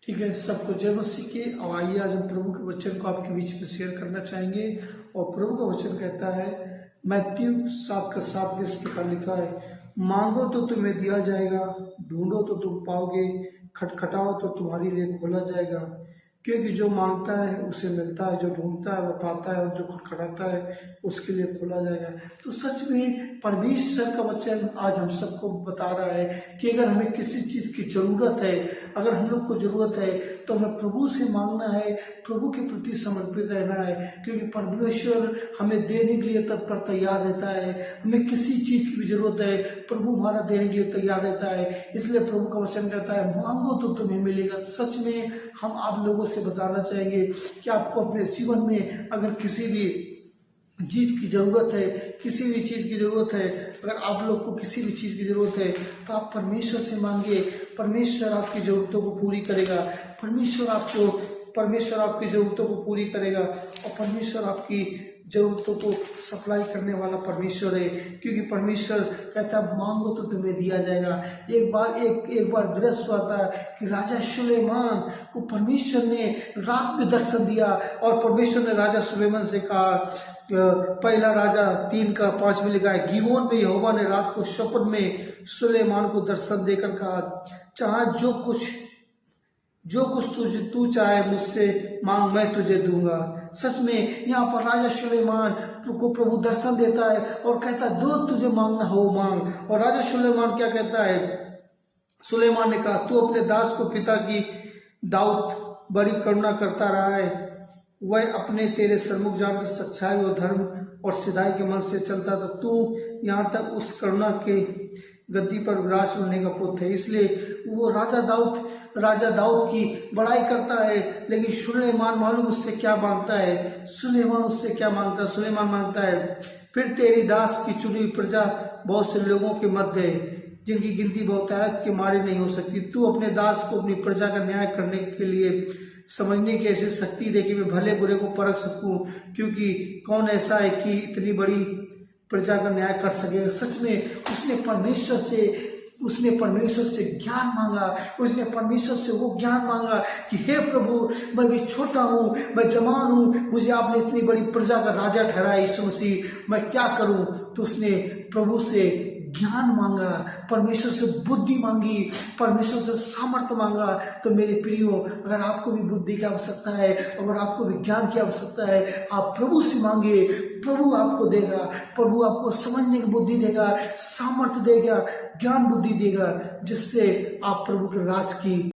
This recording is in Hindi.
ठीक है, सबको जय मसीह की। अब आइए आज हम प्रभु के वचन को आपके बीच में शेयर करना चाहेंगे। और प्रभु का वचन कहता है, मैथ्यू 7:7 इस प्रकार लिखा है, मांगो तो तुम्हें दिया जाएगा, ढूंढो तो तुम पाओगे, खटखटाओ तो तुम्हारे लिए खोला जाएगा। क्योंकि जो मांगता है उसे मिलता है, जो ढूंढता है वो पाता है, और जो खटखटाता है उसके लिए खोला जाएगा। तो सच में परमेश्वर का वचन आज हम सबको बता रहा है कि अगर हमें किसी चीज़ की ज़रूरत है, अगर हम लोग को ज़रूरत है, तो हमें प्रभु से मांगना है, प्रभु के प्रति समर्पित रहना है। क्योंकि परमेश्वर हमें देने के लिए तत्पर तैयार रहता है। हमें किसी चीज़ की भी ज़रूरत है, प्रभु हमारा देने के लिए तैयार रहता है। इसलिए प्रभु का वचन कहता है, मांगो तो तुम्हें मिलेगा। सच में हम आप लोगों से बताना चाहेंगे कि आपको अपने जीवन में अगर किसी भी चीज़ की ज़रूरत है, किसी भी चीज़ की ज़रूरत है, अगर आप लोग को किसी भी चीज़ की ज़रूरत है, तो आप परमेश्वर से मांगिए। परमेश्वर आपकी ज़रूरतों को पूरी करेगा। परमेश्वर आपकी ज़रूरतों को पूरी करेगा। और परमेश्वर आपकी ज़रूरतों को सप्लाई करने वाला परमेश्वर है। क्योंकि परमेश्वर कहता है, मांगो तो तुम्हें दिया जाएगा। एक बार दृश्य आता है कि राजा सुलेमान को परमेश्वर ने रात में दर्शन दिया, और परमेश्वर ने राजा सुलेमान से कहा, पहला राजा 3:5 में लिखा है, गिबोन में यहोवा ने रात को स्वप्न में सुलेमान को दर्शन देकर कहा, चाहे जो कुछ तू चाहे मुझसे मांग, मैं तुझे दूंगा। सच में यहाँ पर राजा सुलेमान को प्रभु दर्शन देता है और कहता है, जो तुझे मांगना हो मांग। और राजा सुलेमान क्या कहता है? सुलेमान ने कहा, तू अपने दास को पिता की दाऊद बड़ी करुणा करता रहा है, वह अपने तेरे सन्मुख जानकर सच्चाई और धर्म और सिधाई के मन से चलता था। तू यहाँ तक उस करुणा के गद्दी पर विराज होने का पुत्र है। इसलिए वो राजा दाऊद की बड़ाई करता है। लेकिन सुलेमान मालूम उससे क्या मांगता है? सुलेमान मांगता है, फिर तेरी दास की चुनी हुई प्रजा बहुत से लोगों के मध्य है, जिनकी गिनती बहुतायत के मारे नहीं हो सकती। तू अपने दास को अपनी प्रजा का न्याय करने के लिए समझने की ऐसी शक्ति दे कि मैं भले बुरे को परख सकूं। क्योंकि कौन ऐसा है कि इतनी बड़ी प्रजा का न्याय कर सकेगा? सच में उसने परमेश्वर से ज्ञान मांगा। उसने परमेश्वर से वो ज्ञान मांगा कि हे प्रभु, मैं भी छोटा हूँ, मैं जवान हूँ, मुझे आपने इतनी बड़ी प्रजा का राजा ठहराया यीशु मसीह, मैं क्या करूँ? तो उसने प्रभु से ज्ञान मांगा, परमेश्वर से बुद्धि मांगी, परमेश्वर से सामर्थ्य मांगा। तो मेरे प्रियो, अगर आपको भी बुद्धि की आवश्यकता है, अगर आपको भी ज्ञान की आवश्यकता है, आप प्रभु से मांगे, प्रभु आपको देगा। प्रभु आपको समझने की बुद्धि देगा, सामर्थ्य देगा, ज्ञान बुद्धि देगा, जिससे आप प्रभु के राज की